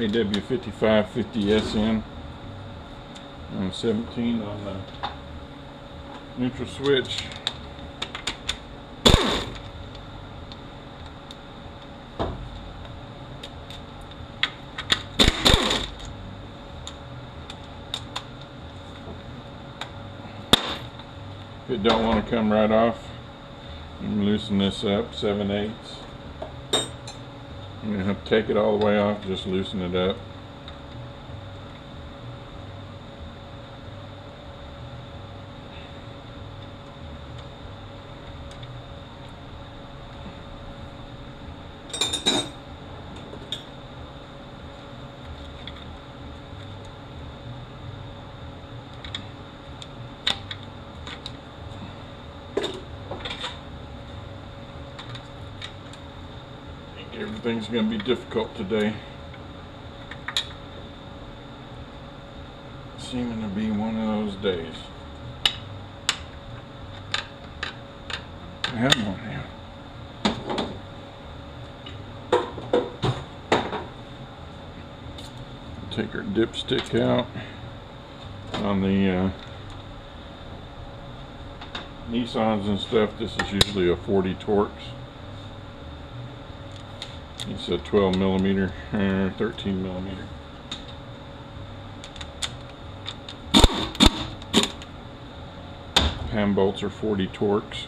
AW55 50SN. 17 on the neutral switch. If it don't want to come right off, you can loosen this up 7/8. You don't have to take it all the way off, just loosen it up. Everything's going to be difficult today. Seeming to be one of those days. Come on now. Take our dipstick out. On the Nissans and stuff, this is usually a 40 Torx. It's a 12 millimeter, 13 millimeter. Ham bolts are 40 Torx.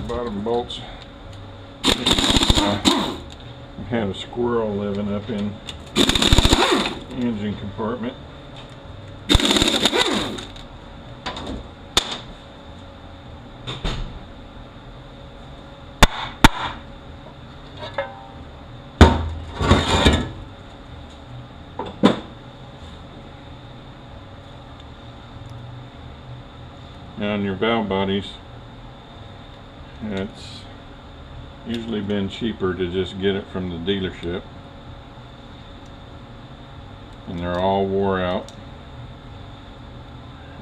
Bottom bolts. We had a squirrel living up in the engine compartment. Now on your valve bodies, it's usually been cheaper to just get it from the dealership, and they're all wore out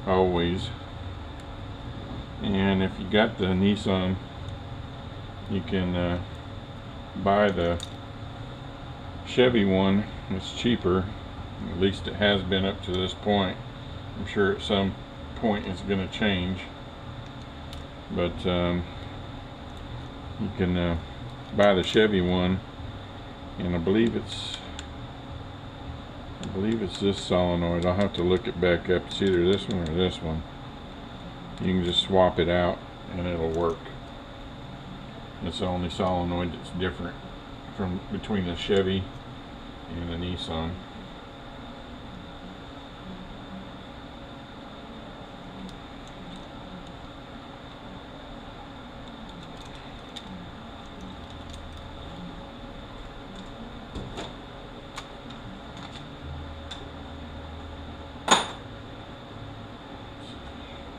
always. And if you got the Nissan, you can buy the Chevy one. It's cheaper, at least it has been up to this point. I'm sure at some point it's going to change, but you can buy the Chevy one, and I believe it's this solenoid. I'll have to look it back up. It's either this one or this one. You can just swap it out and it'll work. It's the only solenoid that's different from between the Chevy and the Nissan.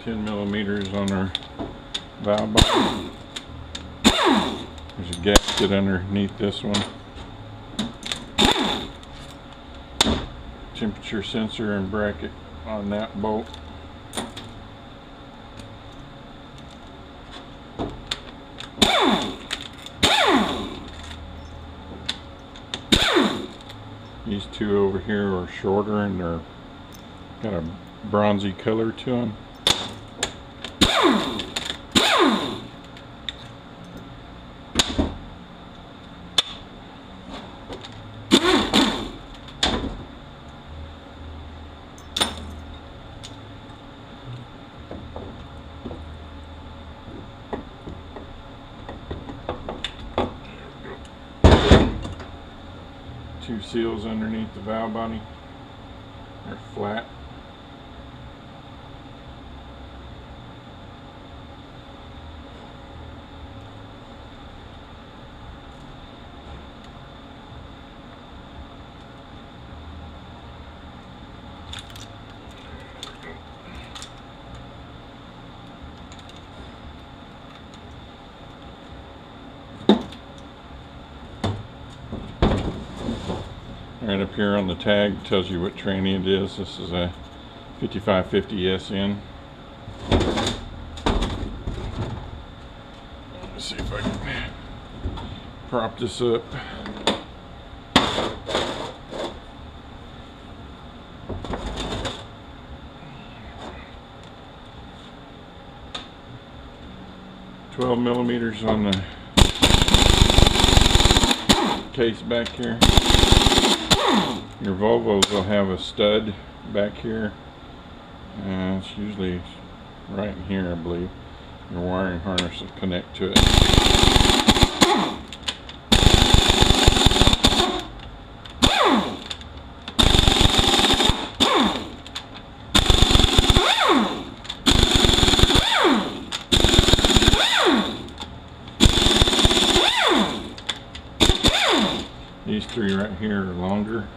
Millimeters on our valve body. There's a gasket underneath this one. Temperature sensor and bracket on that bolt. These two over here are shorter and they're got a bronzy color to them. Two seals underneath the valve body. They're flat. Right up here on the tag tells you what tranny it is. This is a 5550 SN. Let's see if I can prop this up. $12mm on the case back here. Your Volvos will have a stud back here. It's usually right in here, I believe. Your wiring harness will connect to it. These three right here are longer.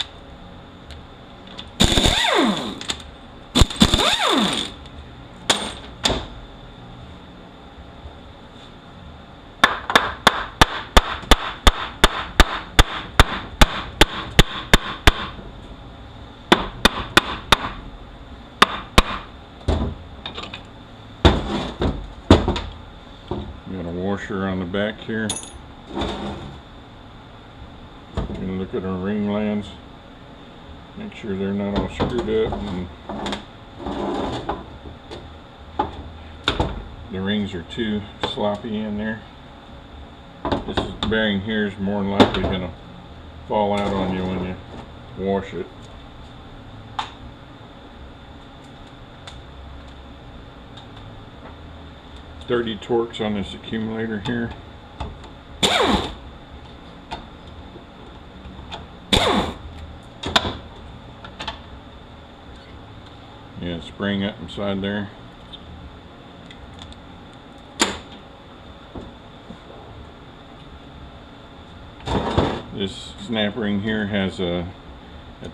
Got a washer on the back here. You can look at our ring lands, make sure they're not all screwed up, and the rings are too sloppy in there. This bearing here is more than likely going to fall out on you when you wash it. .30 Torx on this accumulator here. Yeah, spring up inside there. This snap ring here has a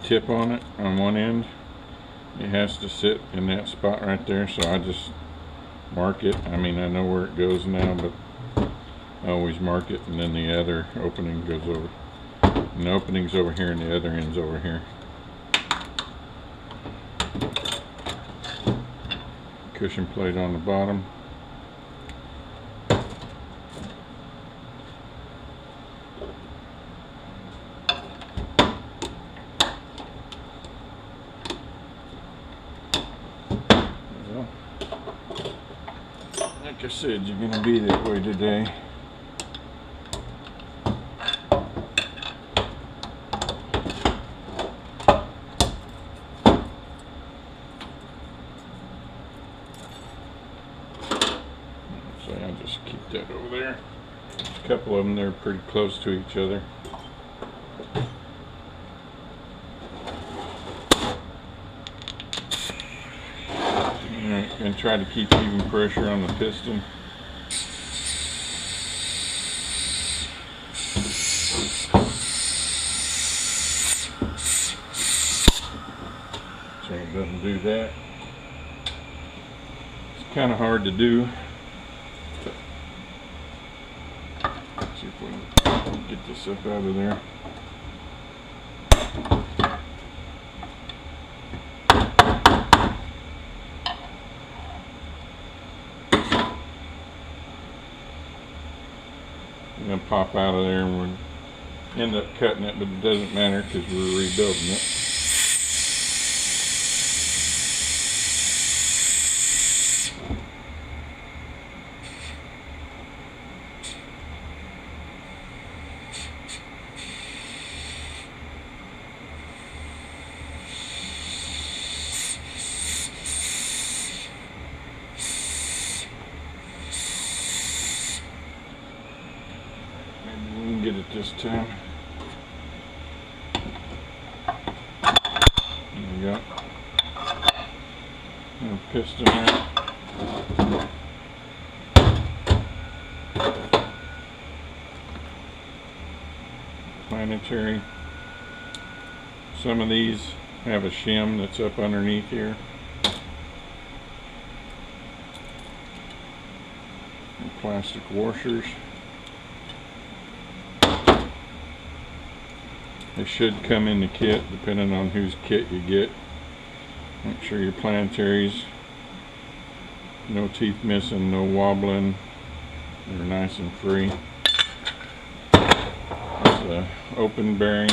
tip on it on one end. It has to sit in that spot right there, so I just mark it. I mean, I know where it goes now, but I always mark it, and then the other opening goes over. And the opening's over here and the other end's over here. Cushion plate on the bottom. Well, like I said, you're going to be that way today. I'll just keep that over there. There's a couple of them, they're pretty close to each other. Alright, and try to keep even pressure on the piston. So it doesn't do that. It's kind of hard to do. See if we can get this up out of there. It's going to pop out of there and we'll end up cutting it, but it doesn't matter because we're rebuilding it. Get it this time. There we go. And a piston out. Planetary. Some of these have a shim that's up underneath here. And plastic washers. They should come in the kit, depending on whose kit you get. Make sure your Planetaries, no teeth missing, no wobbling. They're nice and free. There's the open bearing.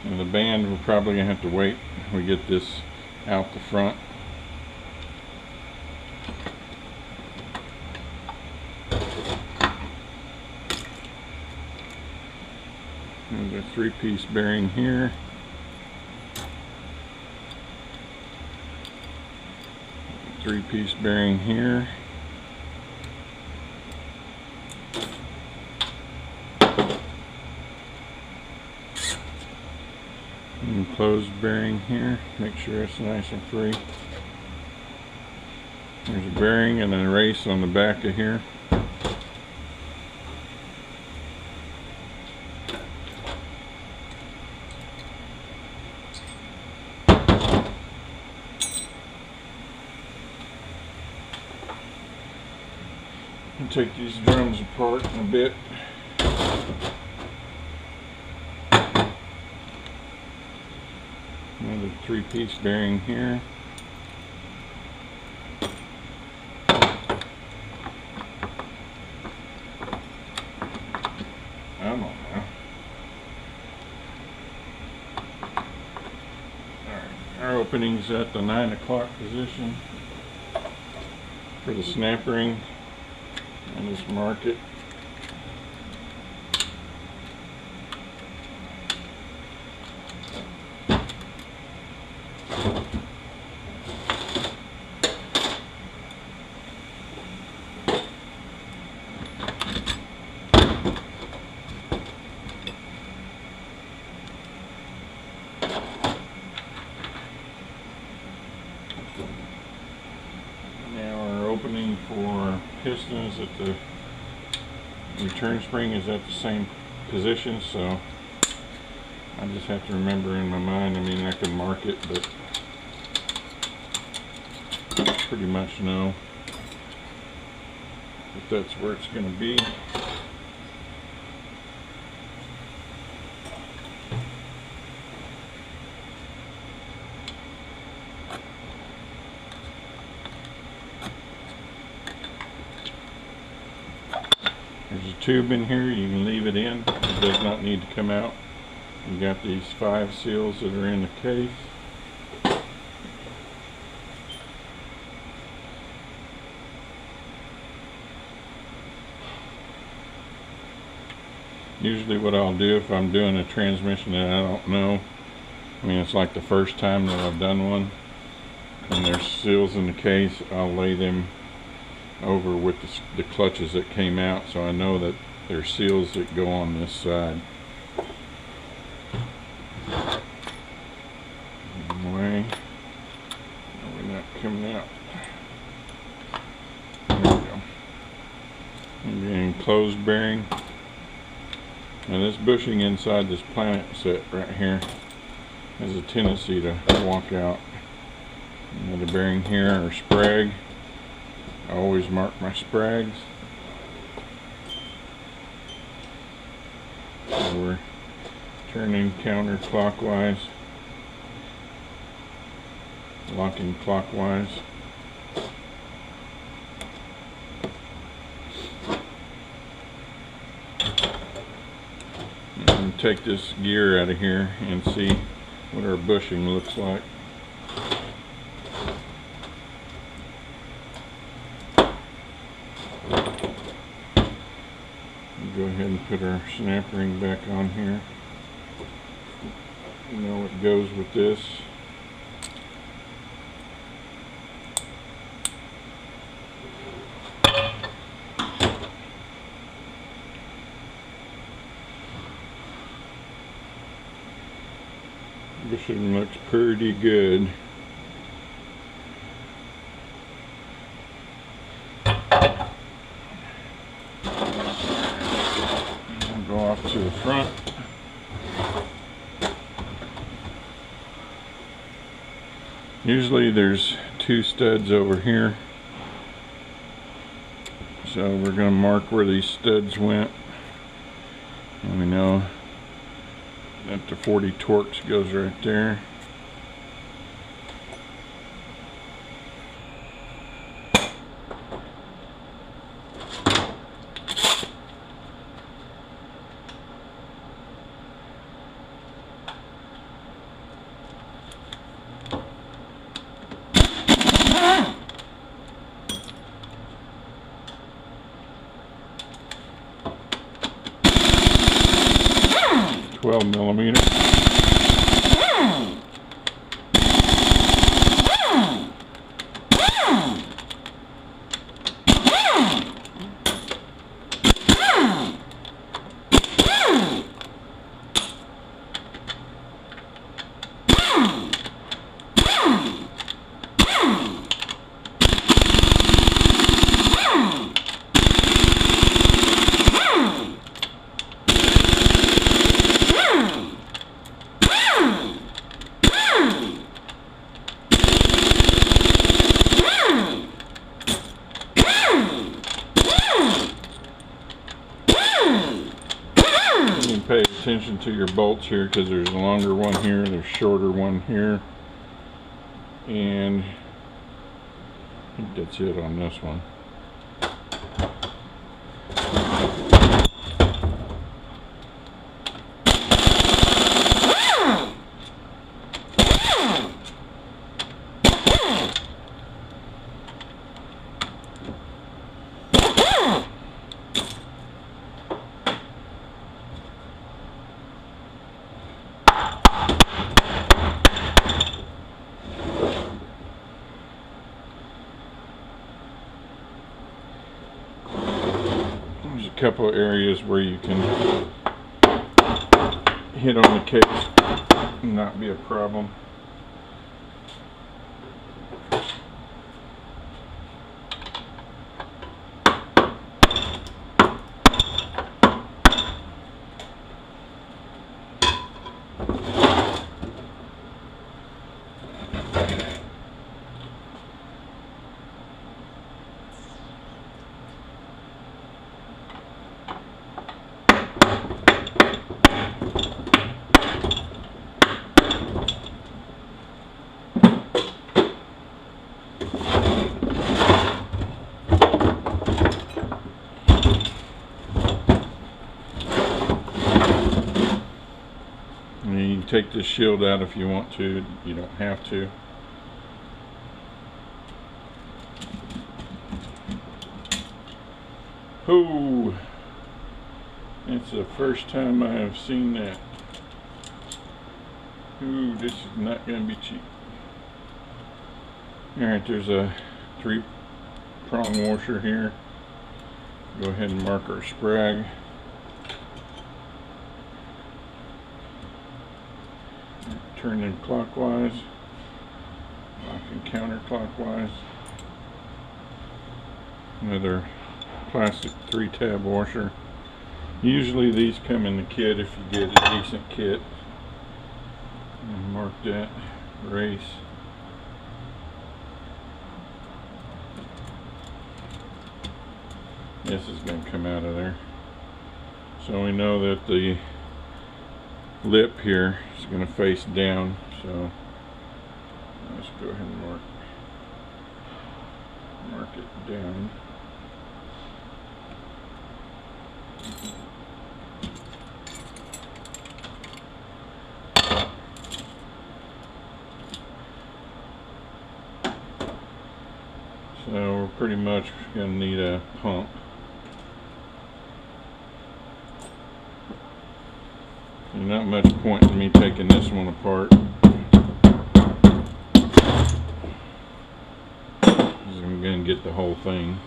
And the band, we're probably going to have to wait until we get this out the front. There's a 3-piece bearing here. Three-piece bearing here. And closed bearing here. Make sure it's nice and free. There's a bearing and a race on the back of here. I'll take these drums apart in a bit. Another 3-piece bearing here. I don't know. Alright, our opening's at the 9 o'clock position for the snap ring. And just mark it. Now our opening for pistons at the return spring is at the same position, so I just have to remember in my mind. I mean, I can mark it, but pretty much know that that's where it's going to be. There's a tube in here, you can leave it in, it does not need to come out. You got these 5 seals that are in the case. Usually what I'll do if I'm doing a transmission that I don't know, I mean it's like the first time that I've done one, and there's seals in the case, I'll lay them over with the clutches that came out, so I know that there's seals that go on this side. Way, we're not coming out. There we go. And the enclosed bearing. Now this bushing inside this Planet set right here has a tendency to walk out. Another bearing here, or sprag. I always mark my sprags. So we're turning counterclockwise, locking clockwise. And take this gear out of here and see what our bushing looks like. Go ahead and put our snap ring back on here. You know what goes with this. Bushing looks pretty good. Go off to the front. Usually there's 2 studs over here, so we're going to mark where these studs went. And we know that the 40 Torx goes right there. millimeter. Pay attention to your bolts here, because there's a longer one here, there's a shorter one here, and I think that's it on this one. There's a couple of areas where you can hit on the case and not be a problem. You can take this shield out if you want to, you don't have to. Ooh, it's the first time I have seen that. Ooh, this is not going to be cheap. Alright, there's a 3-prong washer here. Go ahead and mark our sprag. Turn them clockwise, lock and counterclockwise. Another plastic 3-tab washer. Usually these come in the kit if you get a decent kit. And mark that race. This is going to come out of there. So we know that the lip here is going to face down, so let's go ahead and mark it down. So we're pretty much going to need a pump. There's not much point in me taking this one apart, because I'm going to get the whole thing.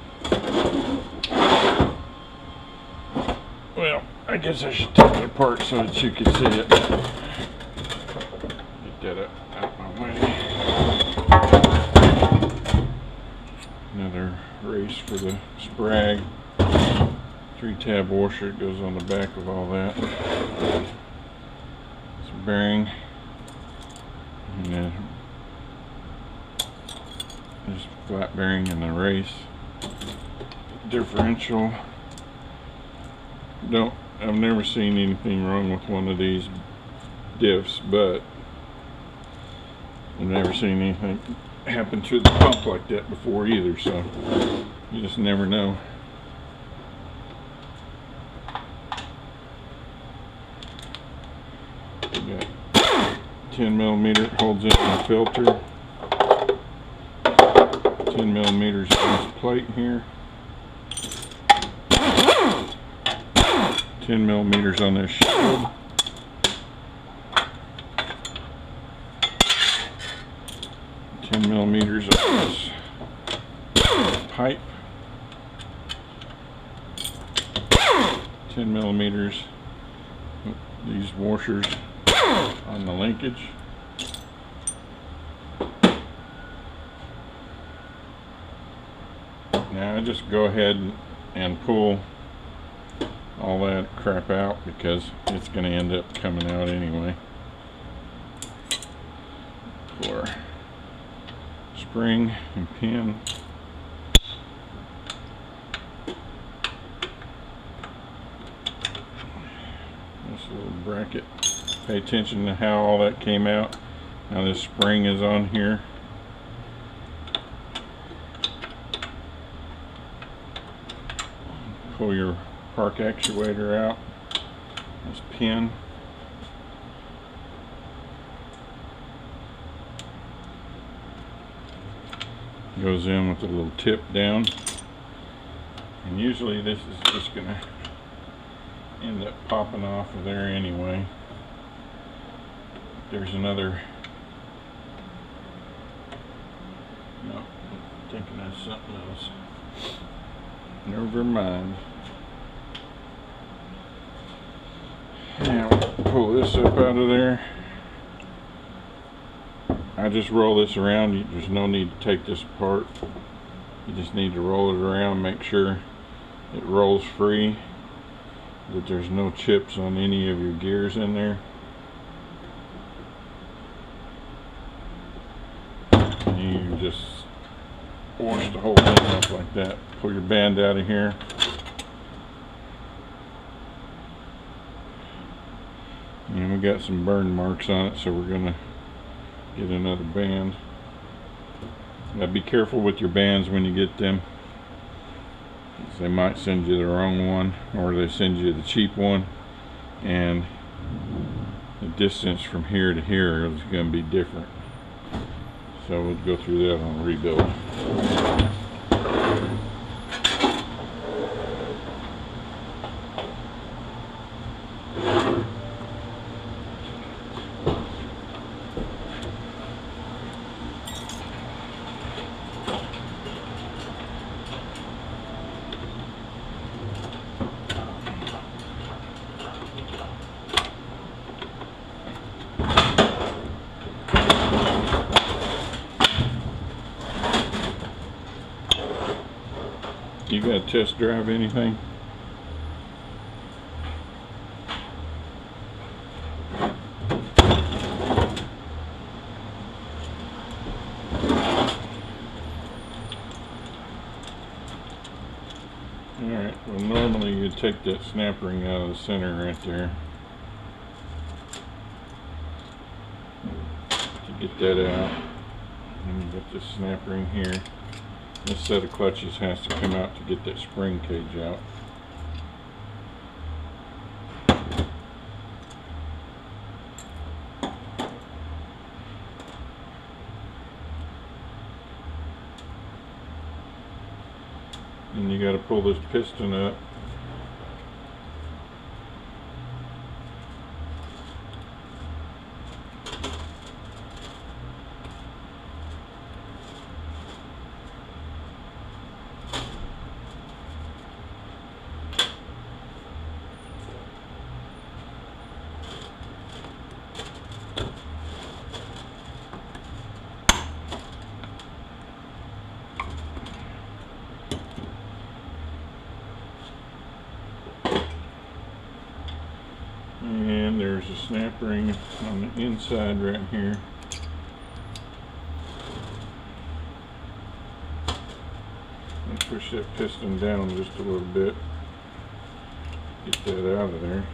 Well, I guess I should take it apart so that you can see it. Get that out my way. Another race for the sprag. 3-tab washer goes on the back of all that. Bearing, and then there's flat bearing in the race. Differential. Don't I've never seen anything wrong with one of these diffs, but I've never seen anything happen to the pump like that before either, so you just never know. We got 10mm holds in the filter, 10mm on this plate here, 10mm on this shield, 10mm on this pipe, 10mm these washers on the linkage. Now I just go ahead and pull all that crap out because it's going to end up coming out anyway. For spring and pin. This little bracket. Pay attention to how all that came out. Now this spring is on here. Pull your park actuator out. This pin. Goes in with a little tip down. And usually this is just going to end up popping off of there anyway. There's another. No, I'm thinking that's something else. Never mind. Now pull this up out of there. I just roll this around. There's no need to take this apart. You just need to roll it around, make sure it rolls free, that there's no chips on any of your gears in there. And you just wash the whole thing up like that. Pull your band out of here. And we got some burn marks on it, so we're gonna get another band. Now be careful with your bands when you get them. They might send you the wrong one, or they send you the cheap one, and the distance from here to here is going to be different. So we'll go through that on rebuild. You got to test drive anything? Alright, well normally you take that snap ring out of the center right there to get that out. And you got this snap ring here. This set of clutches has to come out to get that spring cage out. And you got to pull this piston up. And there's a snap ring on the inside right here. And push that piston down just a little bit. Get that out of there.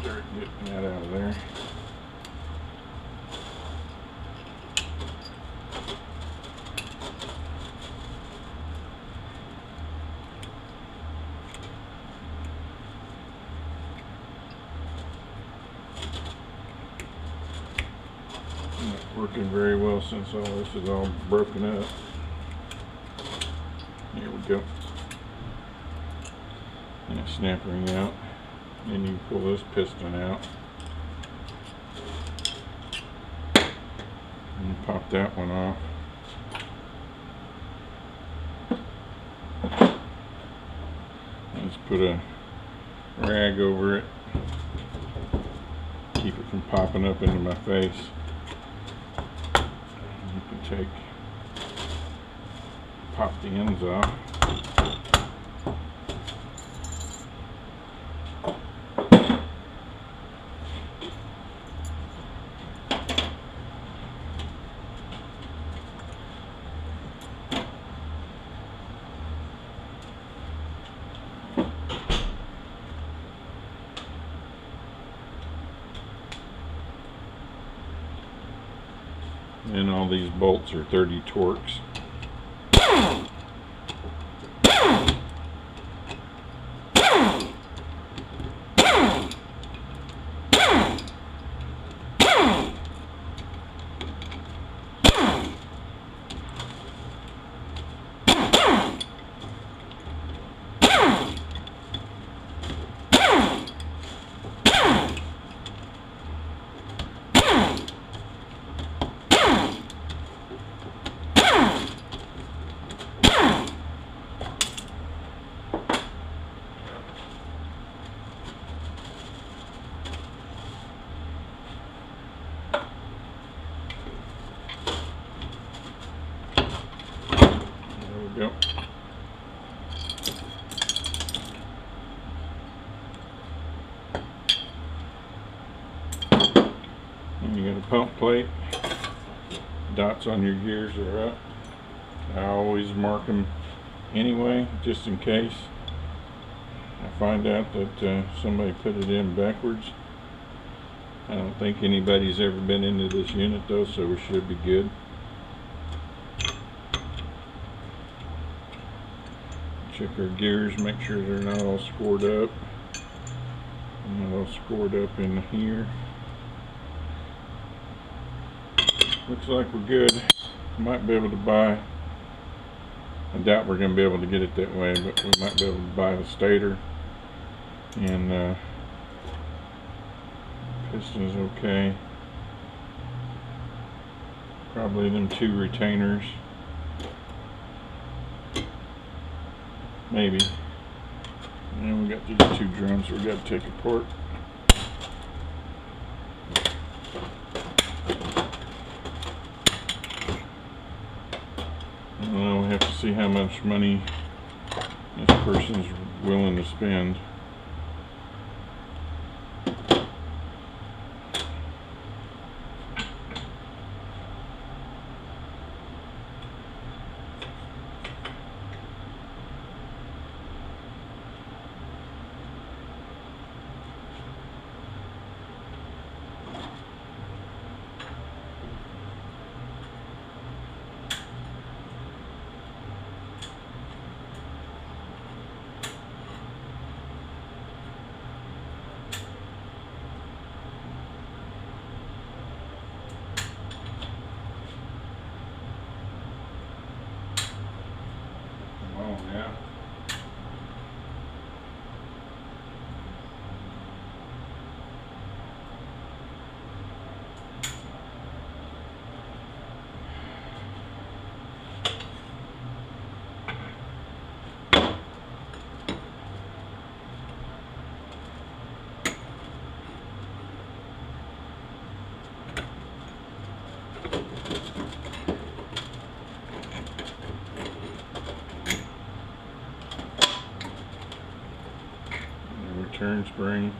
Start getting that out of there. Not working very well since all this is all broken up. Here we go. And a snap ring out. Then you pull this piston out and pop that one off. Let's put a rag over it, keep it from popping up into my face. You can pop the ends off. And all these bolts are 30 Torx. Yep. And you got a pump plate. Dots on your gears are up. I always mark them anyway, just in case I find out that somebody put it in backwards. I don't think anybody's ever been into this unit though, so we should be good. Check our gears, make sure they're not all scored up. Not all scored up in here. Looks like we're good. Might be able to buy, I doubt we're going to be able to get it that way, but we might be able to buy the stator. And piston's okay. Probably them 2 retainers. Maybe. And we got these 2 drums we got to take apart. Well, we have to see how much money this person's willing to spend. Yeah. return spring.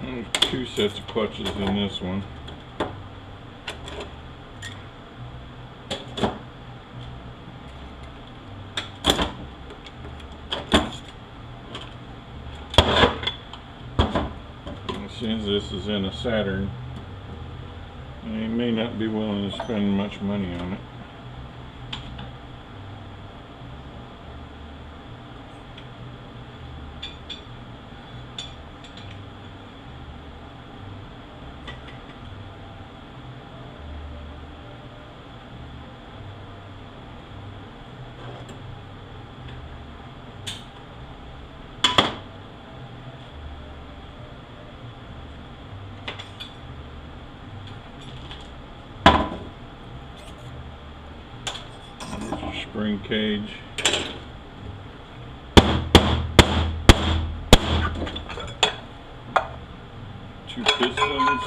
There's 2 sets of clutches in this one. And since this is in a Saturn, they may not be willing to spend much money on it. Spring cage. Two pistons.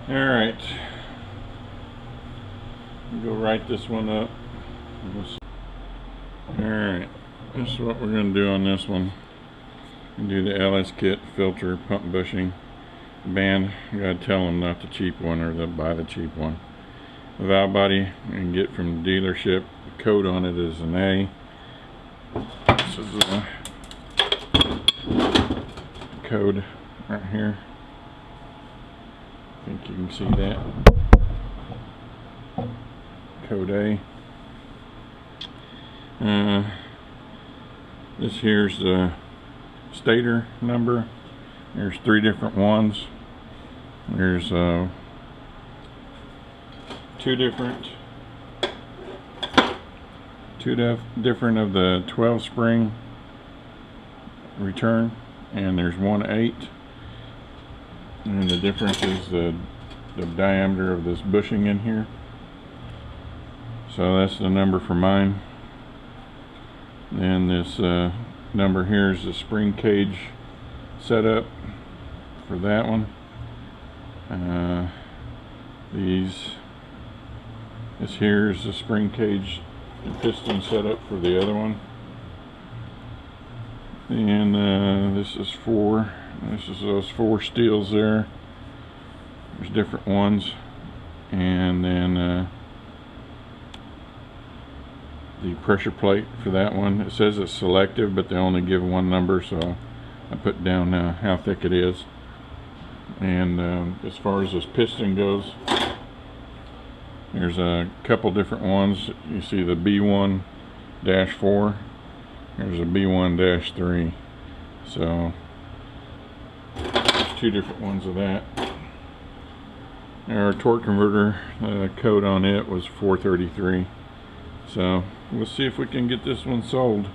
Alright. Go write this one up. Alright. This is what we're going to do on this one. Do the LS kit, filter, pump bushing. Band, you gotta tell them not the cheap one, or they'll buy the cheap one. The valve body you can get from the dealership. The code on it is an A. This is the code right here. I think you can see that. Code A. This here's the stator number. There's 3 different ones. There's 2 different of the 12 spring return, and there's 1/8, and the difference is the diameter of this bushing in here. So that's the number for mine. And this number here is the spring cage setup for that one. This here is the spring cage and piston setup for the other one. And this is those 4 steels there. There's different ones. And then the pressure plate for that one. It says it's selective, but they only give 1 number, so I put down how thick it is. And as far as this piston goes, there's a couple different ones. You see the B1-4, there's a B1-3, so there's 2 different ones of that. Our torque converter code on it was 433, so we'll see if we can get this one sold.